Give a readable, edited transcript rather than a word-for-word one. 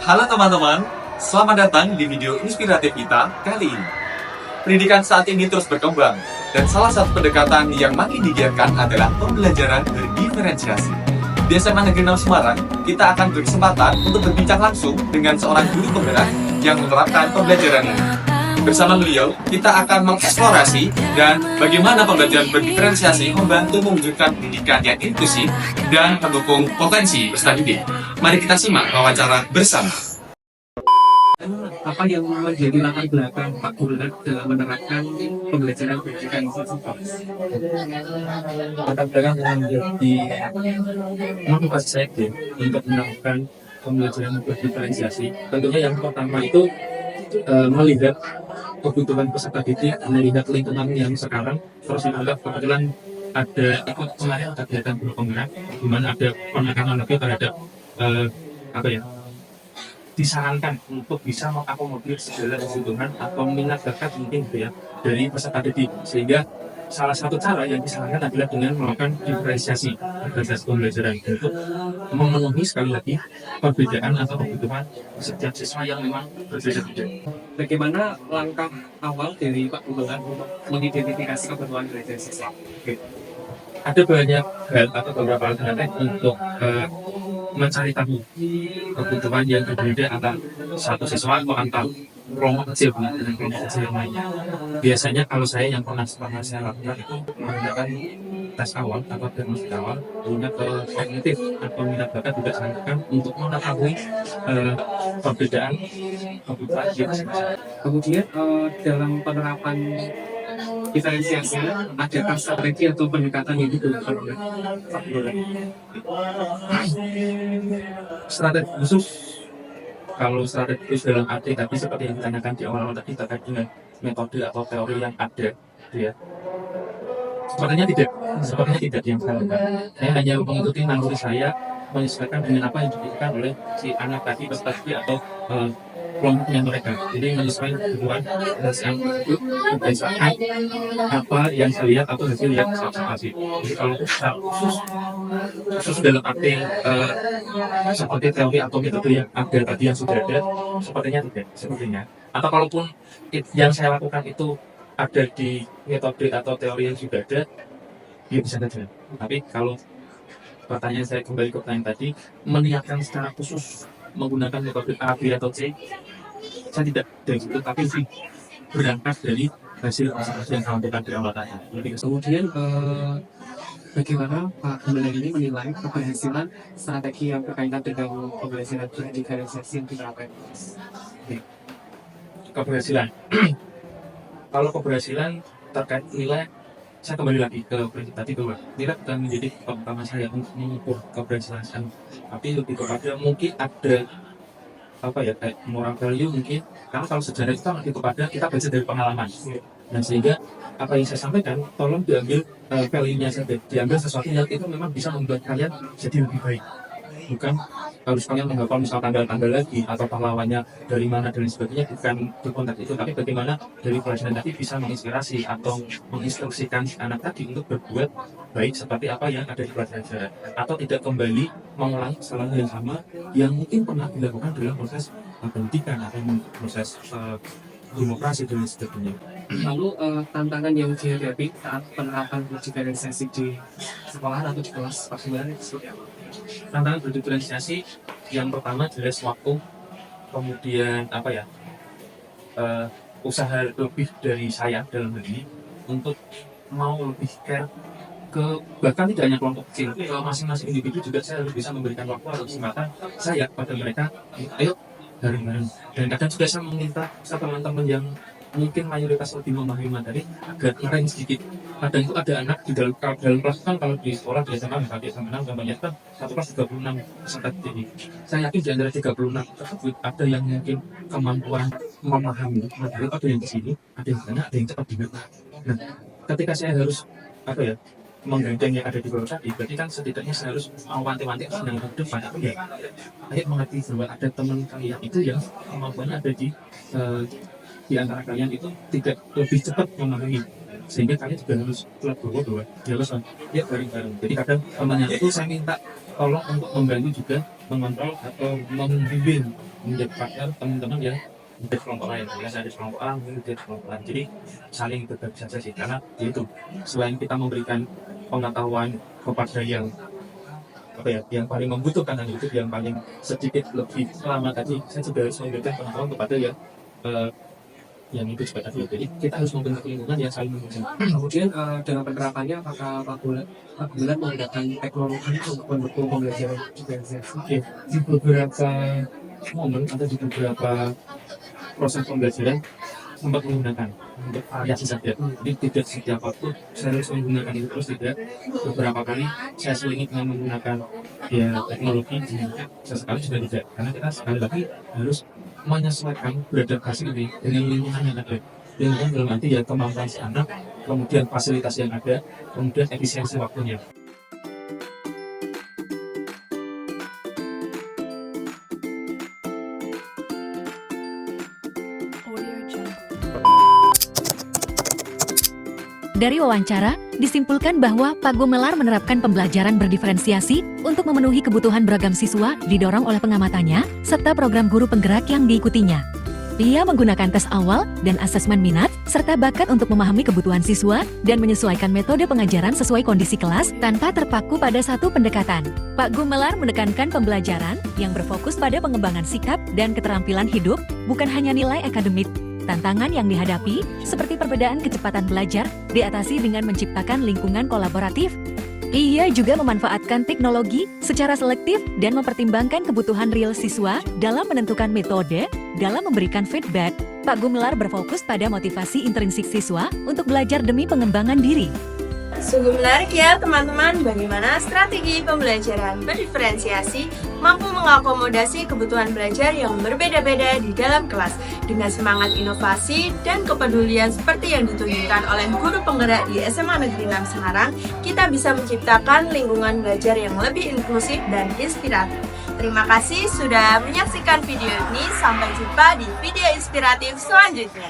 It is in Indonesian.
Halo teman-teman, selamat datang di video inspiratif kita kali ini. Pendidikan saat ini terus berkembang, dan salah satu pendekatan yang makin digiatkan adalah pembelajaran berdiferensiasi. Di SMA Negeri 6 Semarang, kita akan berkesempatan untuk berbincang langsung dengan seorang guru penggerak yang menerapkan pembelajaran ini. Bersama beliau, kita akan mengeksplorasi dan bagaimana pembelajaran berdiferensiasi membantu mewujudkan pendidikan yang inklusif dan mendukung potensi peserta didik. Mari kita simak wawancara bersama. Apa yang menjadi latar belakang Pak Gulak dalam menerapkan pembelajaran pendidikan inklusif? Latar belakang yang menjadi motivasi saya untuk melakukan pembelajaran berdiferensiasi. Tentunya yang pertama itu melihat kebutuhan peserta didik, melihat lingkungan yang sekarang, terus menganggap kebetulan ada ikut kemarin ada kegiatan guru penggerak, di mana ada penekanan lebih terhadap disarankan untuk bisa mengakomodir segala kebutuhan atau minat bakat mungkin dari peserta didik, sehingga salah satu cara yang disarankan adalah dengan melakukan diferensiasi berdasarkan pembelajaran untuk memenuhi sekali lagi perbedaan atau kebutuhan setiap siswa yang memang berbeda-beda. Bagaimana langkah awal dari Pak Gulak untuk mengidentifikasi kebutuhan belajar siswa? Ada banyak hal atau beberapa alternatif untuk mencari tahu kebutuhan yang berbeda antara satu siswa atau antar kelompok kecil dengan kelompok kecil yang lainnya. Biasanya kalau saya yang pernah saya lakukan itu menggunakan tes awal atau diagnostik awal, punya ke kognitif atau minat bakat juga saya lakukan untuk mengetahui perbedaan kebutuhan yang masing-masing. Kemudian dalam penerapan diferensiasi, adakah strategi atau pendekatan yang digunakan oleh Pak Gulak? Strategi khusus, kalau strategi khusus dalam arti tadi seperti yang ditanyakan di awal-awal tadi terkait dengan metode atau teori yang ada, sepertinya tidak yang saya lakukan. Saya hanya mengikuti naluri saya, menyesuaikan dengan apa yang dibutuhkan oleh si anak tadi peserta didik atau kelompoknya mereka. Jadi menyesuaikan kebutuhan yang berdasarkan apa yang saya lihat atau hasil lihat observasi. Jadi kalau khusus dalam arti seperti teori atau metode yang ada tadi yang sudah ada, sepertinya. Atau kalaupun yang saya lakukan itu ada di metode atau teori yang sudah ada, ya bisa saja. Tapi kalau pertanyaan saya kembali ke pertanyaan tadi, meniatkan secara khusus menggunakan metode A, B, atau C, saya tidak dari situ, tapi sih berangkat dari hasil observasi yang saya lakukan di awal tadi. Kemudian bagaimana Pak Gulak ini menilai keberhasilan strategi yang berkaitan dengan pembelajaran berdiferensiasi yang diterapkan? Keberhasilan. Kalau keberhasilan terkait nilai, saya kembali lagi ke prinsip tadi bahwa nilai bukan menjadi pertama saya untuk mengukur keberhasilan, tapi lebih kepada mungkin ada kayak moral value mungkin, karena kalau sejarah itu lebih kepada kita belajar dari pengalaman. Nah, sehingga apa yang saya sampaikan tolong diambil value-nya saja, diambil sesuatu yang itu memang bisa membuat kalian jadi lebih baik, bukan harus kalian menghafal misal tanggal-tanggal lagi atau pahlawannya dari mana dan sebagainya, bukan berkonteks itu, tapi bagaimana dari pelajaran tadi bisa menginspirasi atau menginstruksikan anak tadi untuk berbuat baik seperti apa yang ada di pelajaran, atau tidak kembali mengulangi kesalahan yang sama yang mungkin pernah dilakukan dalam proses pendidikan atau proses demokrasi dan sebagainya. Lalu tantangan yang dihadapi saat penerapan diferensiasi di sekolah atau di kelas Pak Gulak seperti apa? Tantangan berdiferensiasi yang pertama jelas waktu, kemudian usaha lebih dari saya dalam hal ini untuk mau lebih care ke bahkan tidak hanya kelompok kecil, ke masing-masing individu juga saya lebih bisa memberikan waktu atau kesempatan saya kepada mereka, ayo bareng-bareng. Dan kadang juga saya meminta teman-teman yang mungkin mayoritas lebih memahami materi agak keren sedikit. Kadang itu ada anak di dalam kelas kan, kalau di sekolah di SMA misalnya sama 6 gambarnya kan satu kelas 36 peserta didik. Saya yakin di antara 36 tersebut ada yang mungkin kemampuan memahami materi, ada yang di sini, ada yang di sana, ada yang cepat diingat. Nah, ketika saya harus menggandeng yang ada di bawah tadi, berarti kan setidaknya saya harus mewanti-wanti yang ke depan, aku ayo mengerti bahwa ada teman kalian itu yang kemampuannya ada di antara kalian itu tidak lebih cepat memahami sehingga kalian juga harus legowo bahwa ya ya bareng-bareng. Jadi kadang temannya itu saya minta tolong untuk membantu juga mengontrol atau membimbing menjadi partner teman-teman yang di kelompok lain. Ya saya di kelompok A, mungkin di kelompok lain. Jadi saling berbagi saja sih, karena itu selain kita memberikan pengetahuan kepada yang yang paling membutuhkan dan itu yang paling sedikit lebih lama tadi, saya juga harus memberikan pengetahuan kepada yang itu juga tadi. Jadi kita harus membentuk lingkungan yang saling mendukung. Kemudian dalam penerapannya apakah Pak Gumelar menggunakan teknologi untuk mendukung pembelajaran diferensiasi? Oke, di beberapa momen atau di beberapa proses pembelajaran sempat menggunakan untuk variasi saja. Jadi tidak setiap waktu saya harus menggunakan itu, terus tidak beberapa kali saya selingi dengan menggunakan teknologi, sesekali sudah tidak, karena kita sekali lagi harus menyesuaikan beradaptasi ini dengan lingkungan yang ada. Lingkungan dalam arti ya kemampuan si anak, kemudian fasilitas yang ada, kemudian efisiensi waktunya. Dari wawancara, disimpulkan bahwa Pak Gumelar menerapkan pembelajaran berdiferensiasi untuk memenuhi kebutuhan beragam siswa didorong oleh pengamatannya, serta program guru penggerak yang diikutinya. Ia menggunakan tes awal dan asesmen minat, serta bakat untuk memahami kebutuhan siswa dan menyesuaikan metode pengajaran sesuai kondisi kelas tanpa terpaku pada satu pendekatan. Pak Gumelar menekankan pembelajaran yang berfokus pada pengembangan sikap dan keterampilan hidup, bukan hanya nilai akademik. Tantangan yang dihadapi, seperti perbedaan kecepatan belajar, diatasi dengan menciptakan lingkungan kolaboratif. Ia juga memanfaatkan teknologi secara selektif dan mempertimbangkan kebutuhan real siswa dalam menentukan metode, dalam memberikan feedback. Pak Gumelar berfokus pada motivasi intrinsik siswa untuk belajar demi pengembangan diri. Sungguh menarik ya teman-teman, bagaimana strategi pembelajaran berdiferensiasi mampu mengakomodasi kebutuhan belajar yang berbeda-beda di dalam kelas dengan semangat inovasi dan kepedulian seperti yang ditunjukkan oleh guru penggerak di SMA Negeri 6 Semarang. Kita bisa menciptakan lingkungan belajar yang lebih inklusif dan inspiratif. Terima kasih sudah menyaksikan video ini, sampai jumpa di video inspiratif selanjutnya.